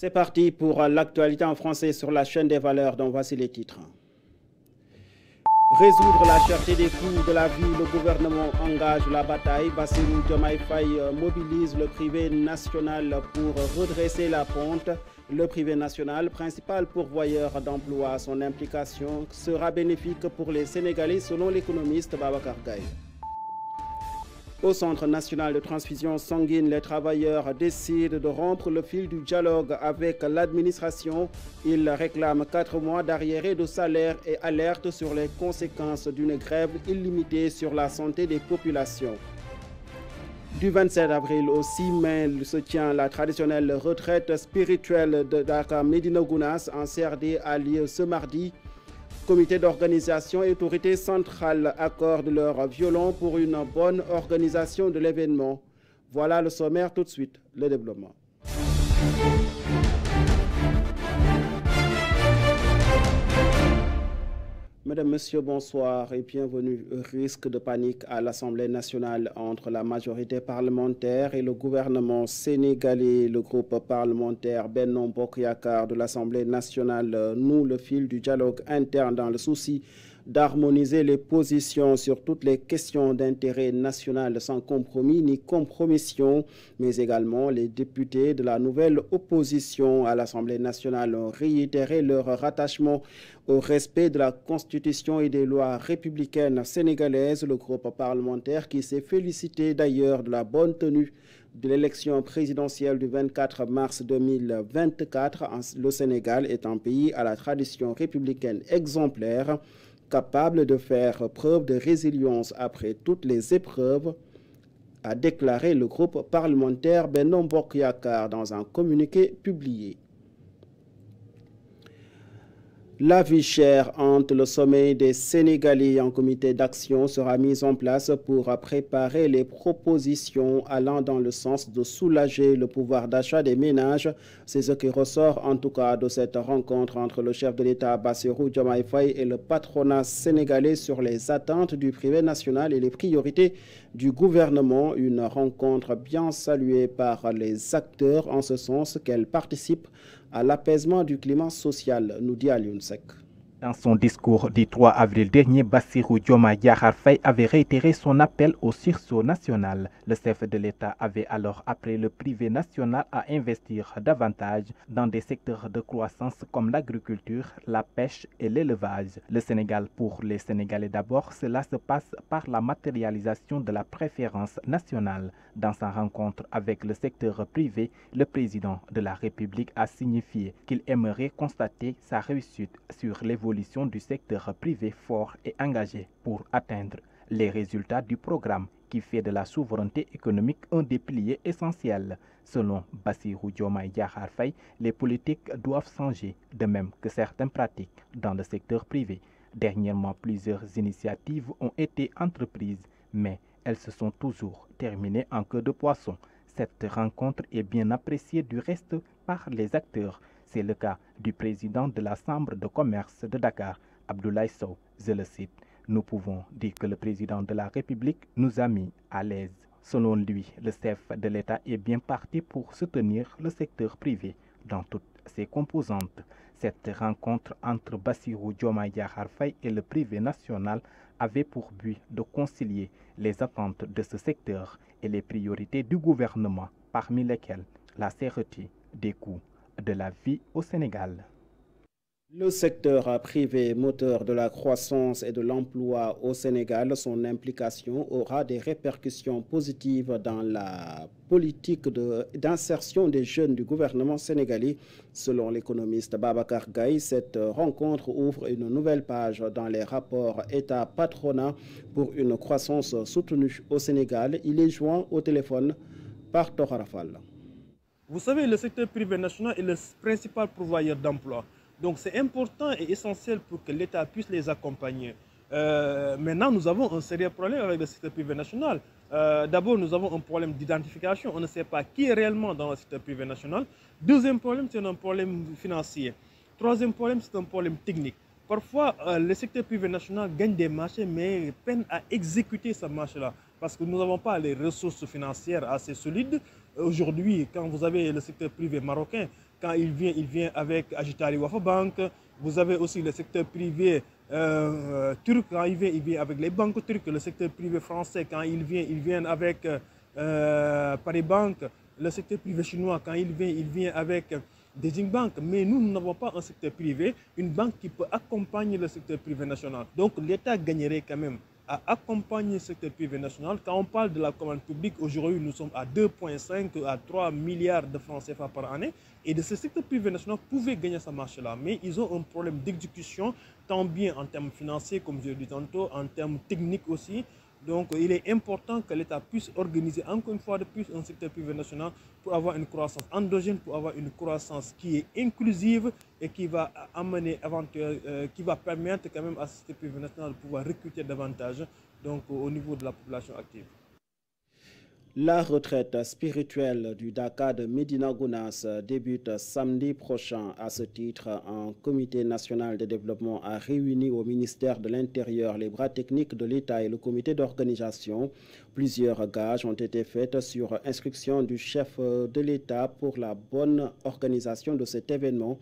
C'est parti pour l'actualité en français sur la chaîne des valeurs, dont voici les titres. Résoudre la cherté des coûts de la vie, le gouvernement engage la bataille. Bassirou Diomaye Faye mobilise le privé national pour redresser la pente. Le privé national, principal pourvoyeur d'emplois, son implication sera bénéfique pour les Sénégalais selon l'économiste Babacar Gaye. Au Centre national de transfusion sanguine, les travailleurs décident de rompre le fil du dialogue avec l'administration. Ils réclament 4 mois d'arriérés de salaire et alertent sur les conséquences d'une grève illimitée sur la santé des populations. Du 27 avril au 6 mai se tient la traditionnelle retraite spirituelle de Dakar Médina Gounass en CRD a lieu ce mardi. Comité d'organisation et autorités centrales accordent leur violon pour une bonne organisation de l'événement. Voilà le sommaire, tout de suite, le développement. Mesdames, Messieurs, bonsoir et bienvenue. Risque de panique à l'Assemblée nationale entre la majorité parlementaire et le gouvernement sénégalais. Le groupe parlementaire Benno Bokk Yakaar de l'Assemblée nationale noue le fil du dialogue interne dans le souci d'harmoniser les positions sur toutes les questions d'intérêt national sans compromis ni compromission, mais également les députés de la nouvelle opposition à l'Assemblée nationale ont réitéré leur rattachement au respect de la Constitution et des lois républicaines sénégalaises. Le groupe parlementaire qui s'est félicité d'ailleurs de la bonne tenue de l'élection présidentielle du 24 mars 2024. Le Sénégal est un pays à la tradition républicaine exemplaire, capable de faire preuve de résilience après toutes les épreuves, a déclaré le groupe parlementaire Benno Bokk Yakaar dans un communiqué publié. La vie chère hante le sommeil des Sénégalais. Un comité d'action sera mis en place pour préparer les propositions allant dans le sens de soulager le pouvoir d'achat des ménages. C'est ce qui ressort en tout cas de cette rencontre entre le chef de l'État Bassirou Diomaye Faye et le patronat sénégalais sur les attentes du privé national et les priorités du gouvernement. Une rencontre bien saluée par les acteurs en ce sens qu'elle participe à l'apaisement du climat social, nous dit Alioune Seck. Dans son discours du 3 avril dernier, Bassirou Diomaye Diakhar Faye avait réitéré son appel au sursaut national. Le chef de l'État avait alors appelé le privé national à investir davantage dans des secteurs de croissance comme l'agriculture, la pêche et l'élevage. Le Sénégal pour les Sénégalais d'abord, cela se passe par la matérialisation de la préférence nationale. Dans sa rencontre avec le secteur privé, le président de la République a signifié qu'il aimerait constater sa réussite sur l'évolution du secteur privé fort et engagé pour atteindre les résultats du programme qui fait de la souveraineté économique un des piliers essentiels. Selon Bassirou Diomaye Diakhar Faye, les politiques doivent changer, de même que certaines pratiques dans le secteur privé. Dernièrement, plusieurs initiatives ont été entreprises, mais elles se sont toujours terminées en queue de poisson. Cette rencontre est bien appréciée du reste par les acteurs. C'est le cas du président de la Chambre de commerce de Dakar, Abdoulaye Sow. Je le cite, « Nous pouvons dire que le président de la République nous a mis à l'aise. » Selon lui, le chef de l'État est bien parti pour soutenir le secteur privé dans toutes ses composantes. Cette rencontre entre Bassirou Diomaye Diakhar Faye et le privé national avait pour but de concilier les attentes de ce secteur et les priorités du gouvernement, parmi lesquelles la cherté des coûts de la vie au Sénégal. Le secteur privé, moteur de la croissance et de l'emploi au Sénégal, son implication aura des répercussions positives dans la politique d'insertion des jeunes du gouvernement sénégalais. Selon l'économiste Babacar Gaye, cette rencontre ouvre une nouvelle page dans les rapports État-patronat pour une croissance soutenue au Sénégal. Il est joint au téléphone par Toharafal. Vous savez, le secteur privé national est le principal pourvoyeur d'emplois. Donc c'est important et essentiel pour que l'État puisse les accompagner. Maintenant, nous avons un sérieux problème avec le secteur privé national. D'abord, nous avons un problème d'identification. On ne sait pas qui est réellement dans le secteur privé national. Deuxième problème, c'est un problème financier. Troisième problème, c'est un problème technique. Parfois, le secteur privé national gagne des marchés, mais peine à exécuter ce marché-là. Parce que nous n'avons pas les ressources financières assez solides. Aujourd'hui, quand vous avez le secteur privé marocain, quand il vient avec Agitari Wafa Bank. Vous avez aussi le secteur privé turc, quand il vient avec les banques turques. Le secteur privé français, quand il vient avec Paris Bank. Le secteur privé chinois, quand il vient avec Dezing Bank. Mais nous n'avons pas un secteur privé, une banque qui peut accompagner le secteur privé national. Donc l'État gagnerait quand même à accompagner le secteur privé national. Quand on parle de la commande publique, aujourd'hui nous sommes à 2,5 à 3 milliards de francs CFA par année. Et de ce secteur privé national pouvait gagner ce marché-là. Mais ils ont un problème d'exécution, tant bien en termes financiers, comme je l'ai dit tantôt, en termes techniques aussi. Donc il est important que l'État puisse organiser encore une fois de plus un secteur privé national pour avoir une croissance endogène, pour avoir une croissance qui est inclusive et qui va amener qui va permettre quand même à ce secteur privé national de pouvoir recruter davantage donc, au niveau de la population active. La retraite spirituelle du Daka de Médina Gounass débute samedi prochain. À ce titre, un comité national de développement a réuni au ministère de l'Intérieur les bras techniques de l'État et le comité d'organisation. Plusieurs gages ont été faits sur instruction du chef de l'État pour la bonne organisation de cet événement.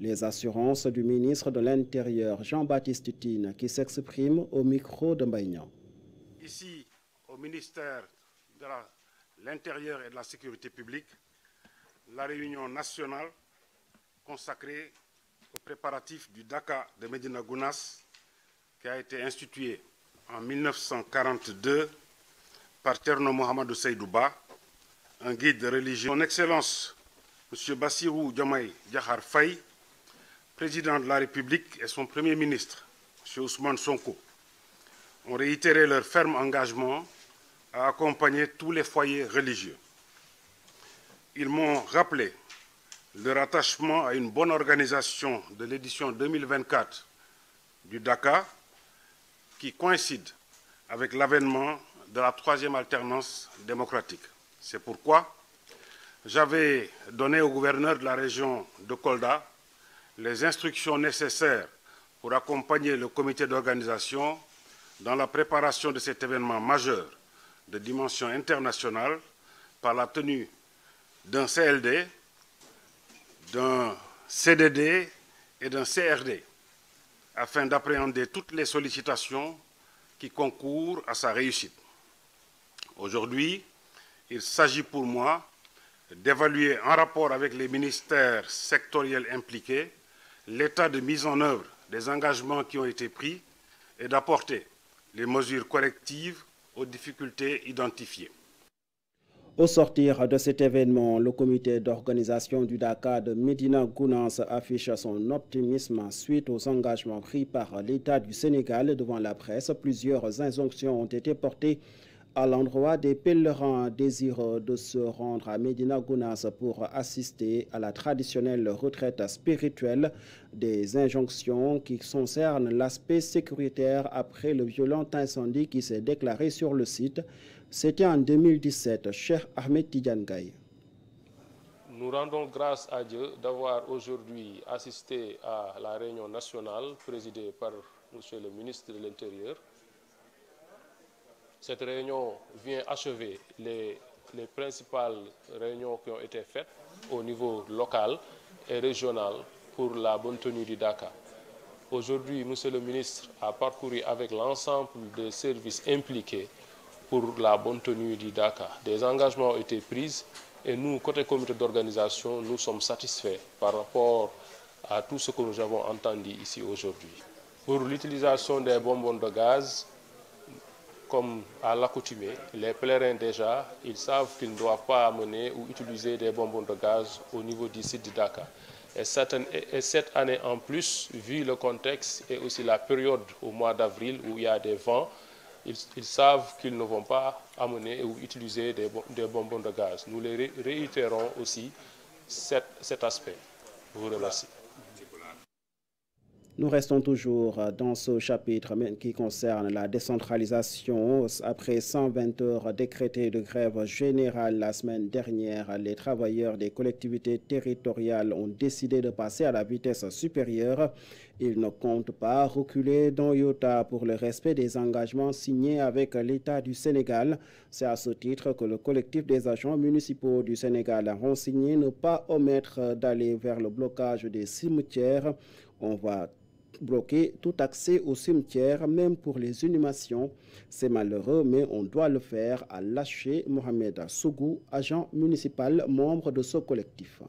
Les assurances du ministre de l'Intérieur, Jean-Baptiste Tine, qui s'exprime au micro de Mbaïnian. Ici, au ministère de l'Intérieur et de la Sécurité publique, la réunion nationale consacrée aux préparatifs du Daka de Médina Gounass, qui a été institué en 1942 par Terno Mohamedou Seydouba, un guide religieux. Son Excellence, M. Bassirou Diomaye Diakhar Faye, président de la République, et son Premier ministre, M. Ousmane Sonko, ont réitéré leur ferme engagement à accompagner tous les foyers religieux. Ils m'ont rappelé leur attachement à une bonne organisation de l'édition 2024 du Daka, qui coïncide avec l'avènement de la troisième alternance démocratique. C'est pourquoi j'avais donné au gouverneur de la région de Kolda les instructions nécessaires pour accompagner le comité d'organisation dans la préparation de cet événement majeur de dimension internationale par la tenue d'un CLD, d'un CDD et d'un CRD, afin d'appréhender toutes les sollicitations qui concourent à sa réussite. Aujourd'hui, il s'agit pour moi d'évaluer en rapport avec les ministères sectoriels impliqués l'état de mise en œuvre des engagements qui ont été pris et d'apporter les mesures correctives aux difficultés identifiées. Au sortir de cet événement, le comité d'organisation du Daka de Médina Gounass affiche son optimisme suite aux engagements pris par l'État du Sénégal devant la presse. Plusieurs injonctions ont été portées à l'endroit des pèlerins désireux de se rendre à Médina Gounass pour assister à la traditionnelle retraite spirituelle. Des injonctions qui concernent l'aspect sécuritaire après le violent incendie qui s'est déclaré sur le site. C'était en 2017, Cheikh Ahmed Tidiane Gaye. Nous rendons grâce à Dieu d'avoir aujourd'hui assisté à la réunion nationale présidée par M. le ministre de l'Intérieur. Cette réunion vient achever les principales réunions qui ont été faites au niveau local et régional pour la bonne tenue du Daka. Aujourd'hui, M. le ministre a parcouru avec l'ensemble des services impliqués pour la bonne tenue du Daka. Des engagements ont été pris et nous, côté comité d'organisation, nous sommes satisfaits par rapport à tout ce que nous avons entendu ici aujourd'hui. Pour l'utilisation des bonbons de gaz, comme à l'accoutumée, les pèlerins déjà, ils savent qu'ils ne doivent pas amener ou utiliser des bonbons de gaz au niveau du site du Daka. Et cette année en plus, vu le contexte et aussi la période au mois d'avril où il y a des vents, ils savent qu'ils ne vont pas amener ou utiliser des bonbons de gaz. Nous les réitérons aussi cet aspect. Je vous remercie. Nous restons toujours dans ce chapitre qui concerne la décentralisation. Après 120 heures décrétées de grève générale la semaine dernière, les travailleurs des collectivités territoriales ont décidé de passer à la vitesse supérieure. Ils ne comptent pas reculer d'un iota pour le respect des engagements signés avec l'État du Sénégal. C'est à ce titre que le collectif des agents municipaux du Sénégal a renseigné ne pas omettre d'aller vers le blocage des cimetières. On va bloquer tout accès au cimetière, même pour les inhumations. C'est malheureux, mais on doit le faire, a lâché Mohamed Sougou, agent municipal, membre de ce collectif.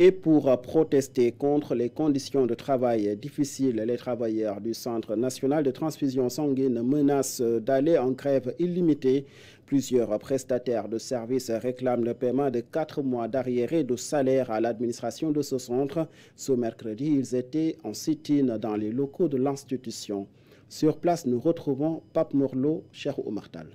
Et pour protester contre les conditions de travail difficiles, les travailleurs du Centre national de transfusion sanguine menacent d'aller en grève illimitée. Plusieurs prestataires de services réclament le paiement de 4 mois d'arriérés de salaire à l'administration de ce centre. Ce mercredi, ils étaient en sit-in dans les locaux de l'institution. Sur place, nous retrouvons Pape Morlo, Cheikh Oumar Tall.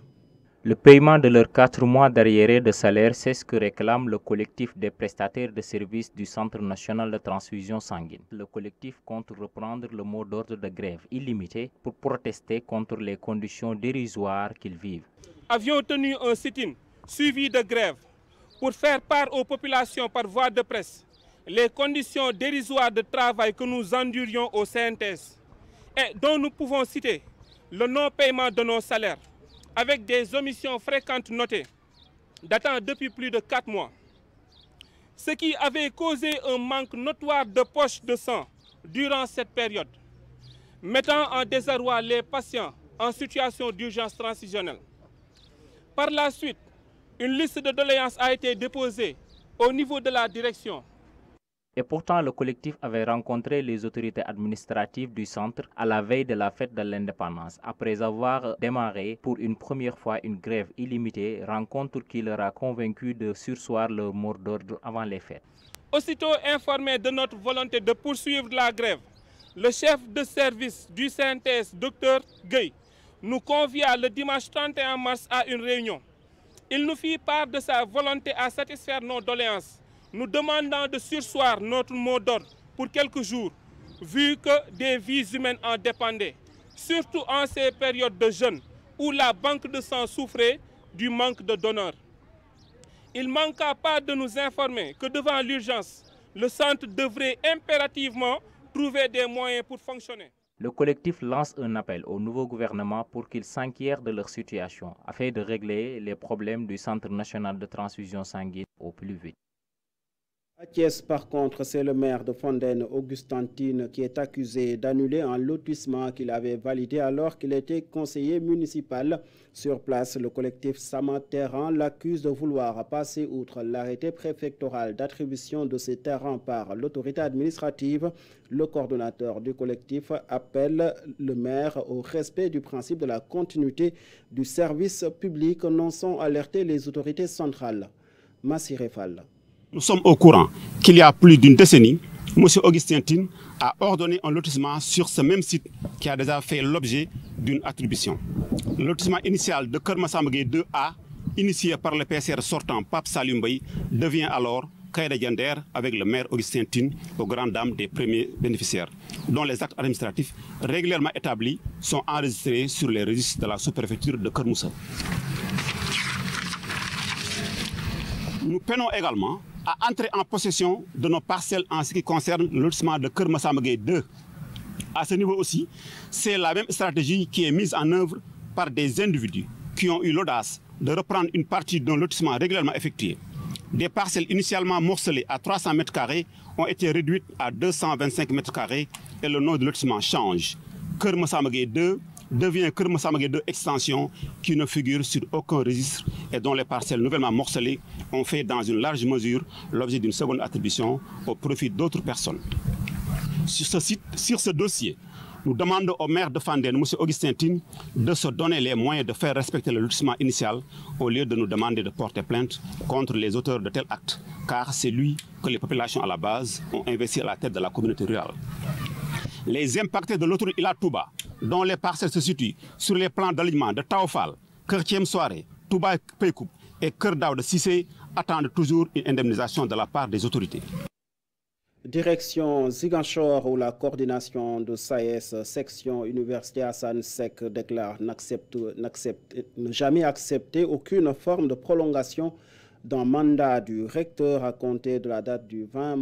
Le paiement de leurs 4 mois d'arriérés de salaire, c'est ce que réclame le collectif des prestataires de services du Centre national de transfusion sanguine. Le collectif compte reprendre le mot d'ordre de grève illimitée pour protester contre les conditions dérisoires qu'ils vivent. Avions tenu un sit-in suivi de grève pour faire part aux populations par voie de presse les conditions dérisoires de travail que nous endurions au CNTS et dont nous pouvons citer le non-paiement de nos salaires, avec des omissions fréquentes notées, datant depuis plus de 4 mois. Ce qui avait causé un manque notoire de poches de sang durant cette période, mettant en désarroi les patients en situation d'urgence transfusionnelle. Par la suite, une liste de doléances a été déposée au niveau de la direction. Et pourtant, le collectif avait rencontré les autorités administratives du centre à la veille de la fête de l'indépendance, après avoir démarré pour une première fois une grève illimitée, rencontre qui leur a convaincu de surseoir leur mot d'ordre avant les fêtes. Aussitôt informé de notre volonté de poursuivre la grève, le chef de service du CNTS, Dr Gueye, nous convia le dimanche 31 mars à une réunion. Il nous fit part de sa volonté à satisfaire nos doléances, nous demandant de surseoir notre mot d'ordre pour quelques jours, vu que des vies humaines en dépendaient, surtout en ces périodes de jeûne où la banque de sang souffrait du manque de donneurs. Il ne manqua pas de nous informer que devant l'urgence, le centre devrait impérativement trouver des moyens pour fonctionner. Le collectif lance un appel au nouveau gouvernement pour qu'il s'inquiète de leur situation afin de régler les problèmes du Centre national de transfusion sanguine au plus vite. À Thiès, par contre, c'est le maire de Fondène, Augustin Tine, qui est accusé d'annuler un lotissement qu'il avait validé alors qu'il était conseiller municipal. Sur place, le collectif Sama Terrain l'accuse de vouloir passer outre l'arrêté préfectoral d'attribution de ces terrains par l'autorité administrative. Le coordonnateur du collectif appelle le maire au respect du principe de la continuité du service public, non sans alerter les autorités centrales. Massiré Fall. Nous sommes au courant qu'il y a plus d'une décennie, M. Augustin Tine a ordonné un lotissement sur ce même site qui a déjà fait l'objet d'une attribution. Le lotissement initial de Kermassamagé 2A, initié par le PCR sortant Pape Salumbay, devient alors Kaïda Diender avec le maire Augustin Tine aux grandes dames des premiers bénéficiaires, dont les actes administratifs régulièrement établis sont enregistrés sur les registres de la sous-préfecture de Kermoussa. Nous peinons également à entrer en possession de nos parcelles en ce qui concerne le lotissement de Kermassamagé 2. À ce niveau aussi, c'est la même stratégie qui est mise en œuvre par des individus qui ont eu l'audace de reprendre une partie d'un lotissement régulièrement effectué. Des parcelles initialement morcelées à 300 m² ont été réduites à 225 m² et le nom du lotissement change. Kermassamagé 2 devient Kermassamagé 2 extension qui ne figure sur aucun registre et dont les parcelles nouvellement morcelées ont fait dans une large mesure l'objet d'une seconde attribution au profit d'autres personnes. Sur ce dossier, nous demandons au maire de Fandène, M. Augustin Tine, de se donner les moyens de faire respecter le lotissement initial au lieu de nous demander de porter plainte contre les auteurs de tel acte, car c'est lui que les populations à la base ont investi à la tête de la communauté rurale. Les impactés de l'autoroute Ila Touba, dont les parcelles se situent sur les plans d'alignement de Taofal, Kertiem Soare, Touba Peykoup et Kerdao de Sissé, attendent toujours une indemnisation de la part des autorités. Direction Ziguinchor, où la coordination de SAES, section Université Assane Seck, déclare ne jamais accepter aucune forme de prolongation d'un mandat du recteur à compter de la date du 20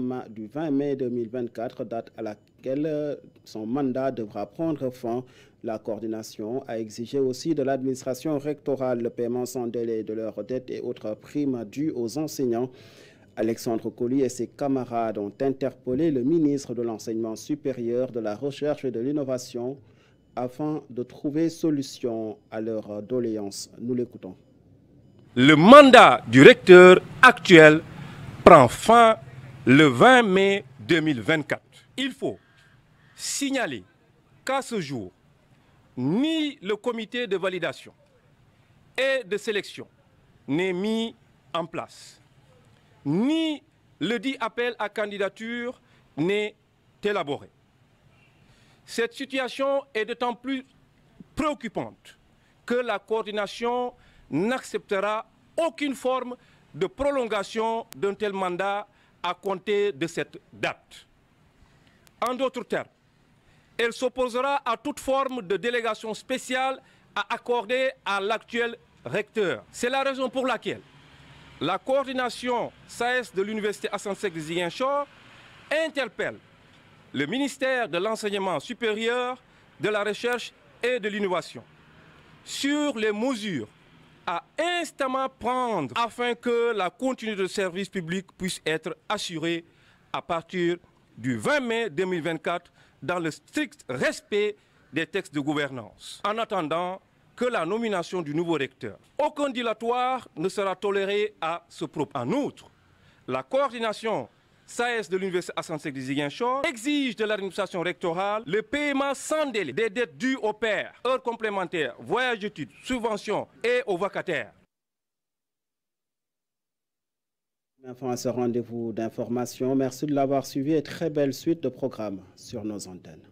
mai 2024, date à laquelle son mandat devra prendre fin. La coordination a exigé aussi de l'administration rectorale le paiement sans délai de leurs dettes et autres primes dues aux enseignants. Alexandre Colly et ses camarades ont interpellé le ministre de l'Enseignement supérieur, de la Recherche et de l'Innovation afin de trouver solution à leurs doléances. Nous l'écoutons. Le mandat du recteur actuel prend fin le 20 mai 2024. Il faut signaler qu'à ce jour, ni le comité de validation et de sélection n'est mis en place, ni le dit appel à candidature n'est élaboré. Cette situation est d'autant plus préoccupante que la coordination n'acceptera aucune forme de prolongation d'un tel mandat à compter de cette date. En d'autres termes, elle s'opposera à toute forme de délégation spéciale à accorder à l'actuel recteur. C'est la raison pour laquelle la coordination SAES de l'Université Assane Seck de Ziguinchor interpelle le ministère de l'Enseignement supérieur, de la Recherche et de l'Innovation sur les mesures à instamment prendre afin que la continuité de service public puisse être assurée à partir du 20 mai 2024 dans le strict respect des textes de gouvernance. En attendant que la nomination du nouveau recteur. Aucun dilatoire ne sera toléré à ce propos. En outre, la coordination SAES de l'Université Assane Seck de Ziguinchor exige de l'administration rectorale le paiement sans délai des dettes dues aux pairs, heures complémentaires, voyages d'études, subventions et aux vacataires. Enfin, à ce rendez-vous d'information, merci de l'avoir suivi et très belle suite de programmes sur nos antennes.